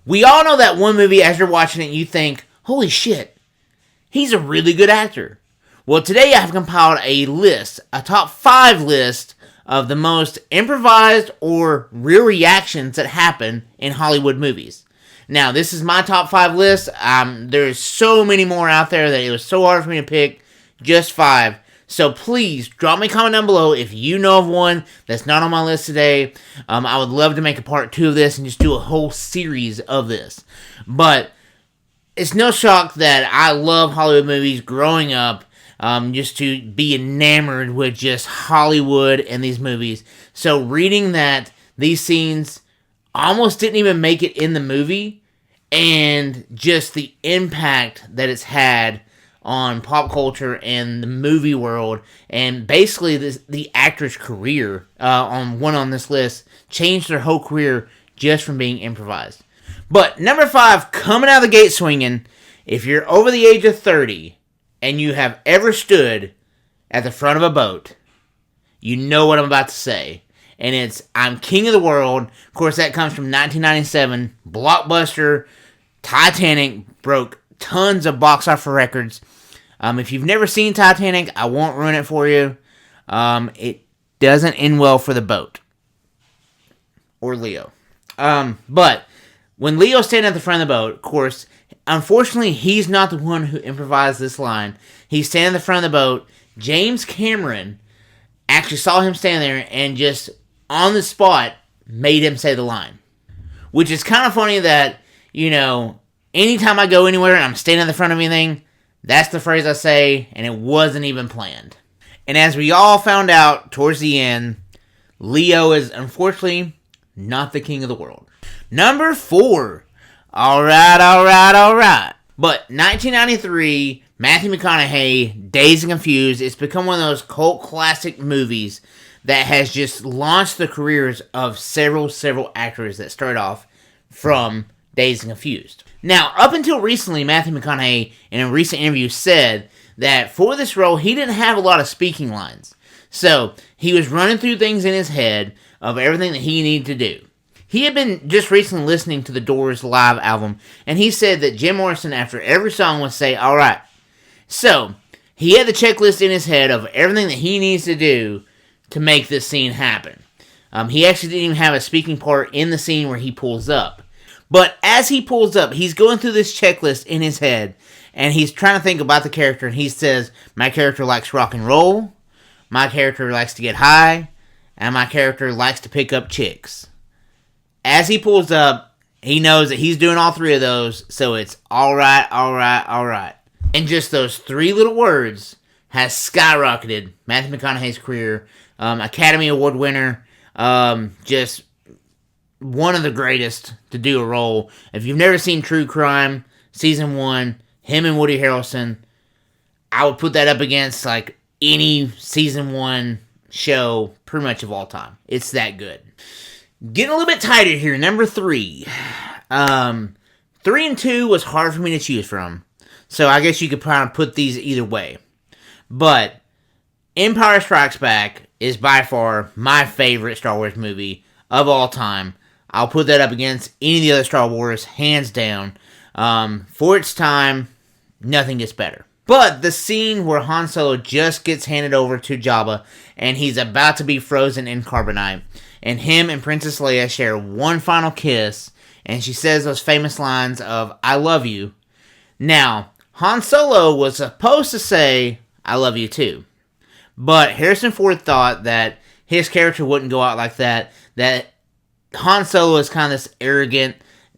We all know that one movie, as you're watching it, you think, holy shit, he's a really good actor. Well, today I've compiled a list, a top 5 list of the most improvised or real reactions that happen in Hollywood movies. Now, this is my top 5 list. There's so many more out there that it was so hard for me to pick just 5. So please, drop me a comment down below if you know of one that's not on my list today. I would love to make a part 2 of this and just do a whole series of this. But it's no shock that I love Hollywood movies growing up, just to be enamored with just Hollywood and these movies. So reading that these scenes almost didn't even make it in the movie, and just the impact that it's had on pop culture and the movie world, and basically the actor's career on this list changed their whole career just from being improvised. But number 5, coming out of the gate swinging, if you're over the age of 30 and you have ever stood at the front of a boat, you know what I'm about to say. And it's I'm King of the World. Of course, that comes from 1997. Blockbuster. Titanic broke tons of box office records. If you've never seen Titanic, I won't ruin it for you. It doesn't end well for the boat. Or Leo. But when Leo's standing at the front of the boat, of course, unfortunately, he's not the one who improvised this line. He's standing at the front of the boat. James Cameron actually saw him stand there and just on the spot made him say the line. Which is kind of funny that, anytime I go anywhere and I'm standing at the front of anything, that's the phrase I say, and it wasn't even planned. And as we all found out towards the end, Leo is unfortunately not the king of the world. Number 4. Alright. But 1993, Matthew McConaughey, Dazed and Confused, it's become one of those cult classic movies that has just launched the careers of several actors that started off from Dazed and Confused. Now, up until recently, Matthew McConaughey, in a recent interview, said that for this role, he didn't have a lot of speaking lines. So, he was running through things in his head of everything that he needed to do. He had been just recently listening to the Doors live album, and he said that Jim Morrison, after every song, would say, alright. So, he had the checklist in his head of everything that he needs to do to make this scene happen. He actually didn't even have a speaking part in the scene where he pulls up. But as he pulls up, he's going through this checklist in his head, and he's trying to think about the character, and he says, my character likes rock and roll, my character likes to get high, and my character likes to pick up chicks. As he pulls up, he knows that he's doing all 3 of those, so it's alright. And just those 3 little words has skyrocketed Matthew McConaughey's career. Academy Award winner, just one of the greatest to do a role. If you've never seen True Crime, Season 1, him and Woody Harrelson, I would put that up against like any Season 1 show pretty much of all time. It's that good. Getting a little bit tighter here, number 3. 3 and 2 was hard for me to choose from, so I guess you could probably put these either way. But Empire Strikes Back is by far my favorite Star Wars movie of all time. I'll put that up against any of the other Star Wars, hands down. For its time, nothing gets better. But the scene where Han Solo just gets handed over to Jabba, and he's about to be frozen in carbonite, and him and Princess Leia share one final kiss, and she says those famous lines of, I love you. Now, Han Solo was supposed to say, I love you too. But Harrison Ford thought that his character wouldn't go out like that, that Han Solo is kind of this arrogant,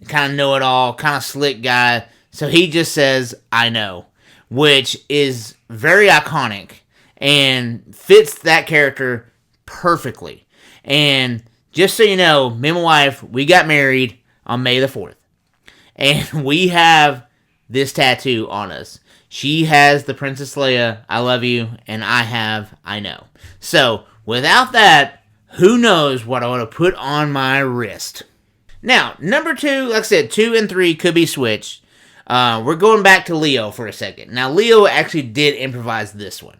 kind of know-it-all, kind of slick guy, so he just says, I know, which is very iconic and fits that character perfectly. And just so you know, me and my wife, we got married on May the 4th. And we have this tattoo on us. She has the Princess Leia, I love you, and I have, I know. So, without that, who knows what I would have put on my wrist. Now, number 2, like I said, 2 and 3 could be switched. We're going back to Leo for a second. Now, Leo actually did improvise this one.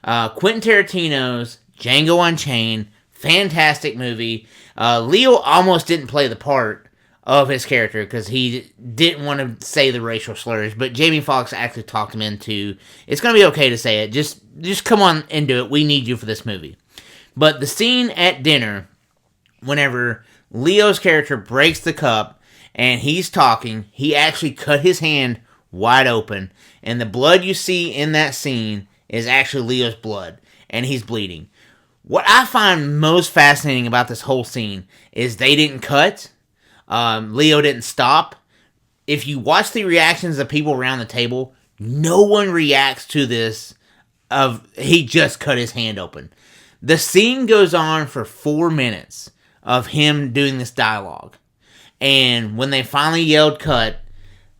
Quentin Tarantino's Django Unchained, fantastic movie. Leo almost didn't play the part of his character because he didn't want to say the racial slurs. But Jamie Foxx actually talked him into, it's going to be okay to say it. Just come on and do it. We need you for this movie. But the scene at dinner, whenever Leo's character breaks the cup and he's talking, he actually cut his hand wide open. And the blood you see in that scene is actually Leo's blood. And he's bleeding. What I find most fascinating about this whole scene is they didn't cut. Leo didn't stop. If you watch the reactions of people around the table, no one reacts to this of he just cut his hand open. The scene goes on for 4 minutes of him doing this dialogue. And when they finally yelled cut,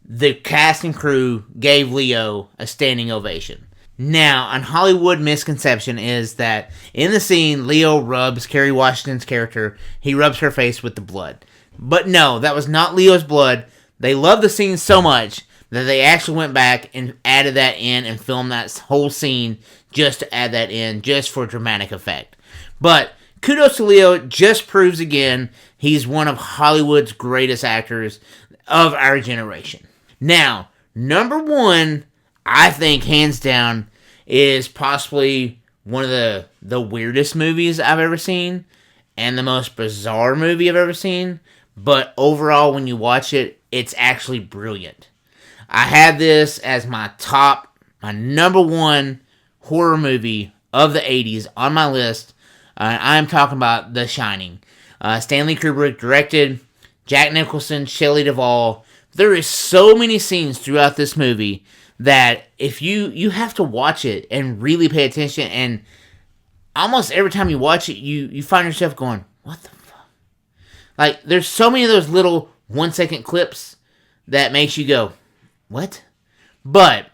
the cast and crew gave Leo a standing ovation. Now, a Hollywood misconception is that in the scene, Leo rubs Kerry Washington's character, he rubs her face with the blood. But no, that was not Leo's blood. They loved the scene so much that they actually went back and added that in and filmed that whole scene just to add that in, just for dramatic effect. But kudos to Leo, just proves again he's one of Hollywood's greatest actors of our generation. Now, number one, I think, hands down, is possibly one of the weirdest movies I've ever seen and the most bizarre movie I've ever seen. But overall, when you watch it, it's actually brilliant. I had this as my number one horror movie of the 80s on my list. I'm talking about The Shining. Stanley Kubrick directed, Jack Nicholson, Shelley Duvall. There is so many scenes throughout this movie that if you have to watch it and really pay attention, and almost every time you watch it, you find yourself going, what the fuck? Like, there's so many of those little 1 second clips that makes you go, what? But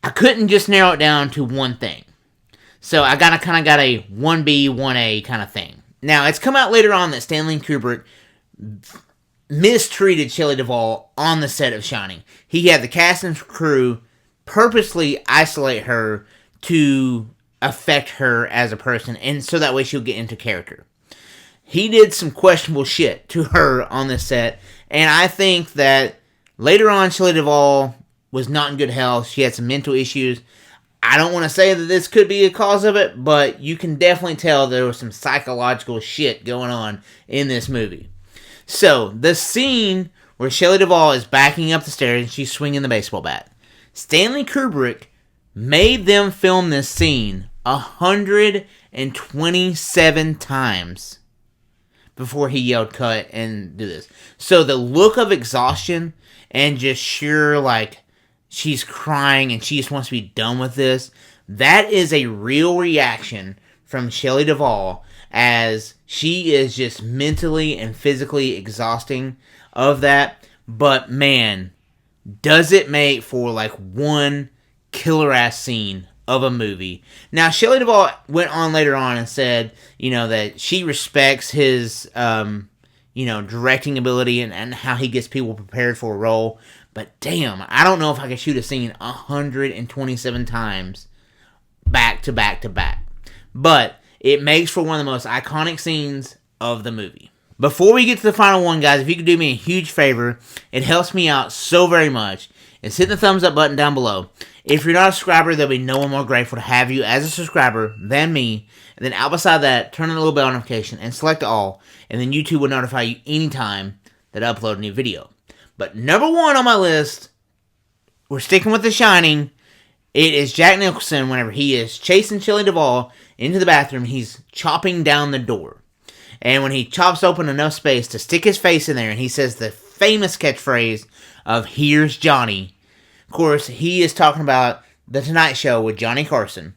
I couldn't just narrow it down to one thing. So I kind of got a 1B, 1A kind of thing. Now, it's come out later on that Stanley Kubrick mistreated Shelley Duvall on the set of Shining. He had the cast and crew purposely isolate her to affect her as a person, and so that way she'll get into character. He did some questionable shit to her on this set, and I think that later on Shelley Duvall was not in good health. She had some mental issues. I don't want to say that this could be a cause of it, but you can definitely tell there was some psychological shit going on in this movie. So, the scene where Shelley Duvall is backing up the stairs and she's swinging the baseball bat. Stanley Kubrick made them film this scene 127 times before he yelled cut and do this. So, the look of exhaustion and just sheer, like, she's crying and she just wants to be done with this, that is a real reaction from Shelley Duvall, as she is just mentally and physically exhausting of that. But man, does it make for like one killer ass scene of a movie. Now, Shelley Duvall went on later on and said, that she respects his, directing ability and how he gets people prepared for a role. But damn, I don't know if I could shoot a scene 127 times back to back to back. But it makes for one of the most iconic scenes of the movie. Before we get to the final one, guys, if you could do me a huge favor, it helps me out so very much, is hit the thumbs up button down below. If you're not a subscriber, there'll be no one more grateful to have you as a subscriber than me. And then out beside that, turn on the little bell notification and select all. And then YouTube will notify you anytime that I upload a new video. But number one on my list, we're sticking with The Shining. It is Jack Nicholson whenever he is chasing Shelley Duvall into the bathroom. He's chopping down the door. And when he chops open enough space to stick his face in there, and he says the famous catchphrase of, "Here's Johnny." Of course, he is talking about The Tonight Show with Johnny Carson.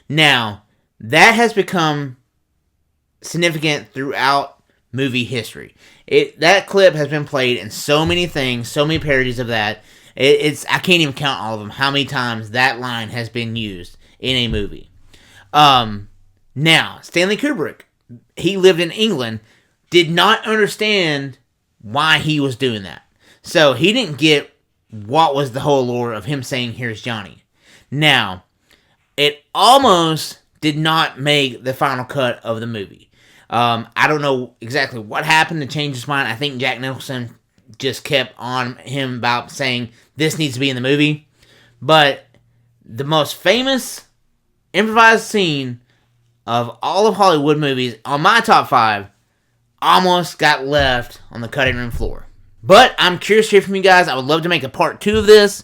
Now, that has become significant throughout movie history. That clip has been played in so many things, so many parodies of that. I can't even count all of them, how many times that line has been used in a movie. Now, Stanley Kubrick, he lived in England, did not understand why he was doing that. So he didn't get what was the whole lore of him saying, "Here's Johnny." Now, it almost did not make the final cut of the movie. I don't know exactly what happened to change his mind. I think Jack Nicholson just kept on him about saying this needs to be in the movie. But the most famous improvised scene of all of Hollywood movies on my top 5 almost got left on the cutting room floor. But I'm curious to hear from you guys. I would love to make a part 2 of this.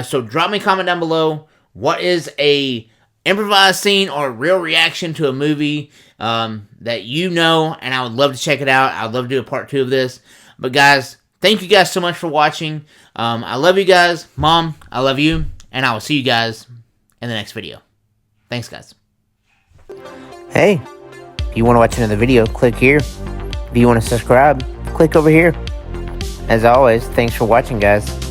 So drop me a comment down below. What is a improvised scene or a real reaction to a movie that you know, and I would love to check it out. I would love to do a part 2 of this. But guys, thank you guys so much for watching. I love you guys. Mom, I love you. And I will see you guys in the next video. Thanks, guys. Hey, if you want to watch another video, click here. If you want to subscribe, click over here. As always, thanks for watching, guys.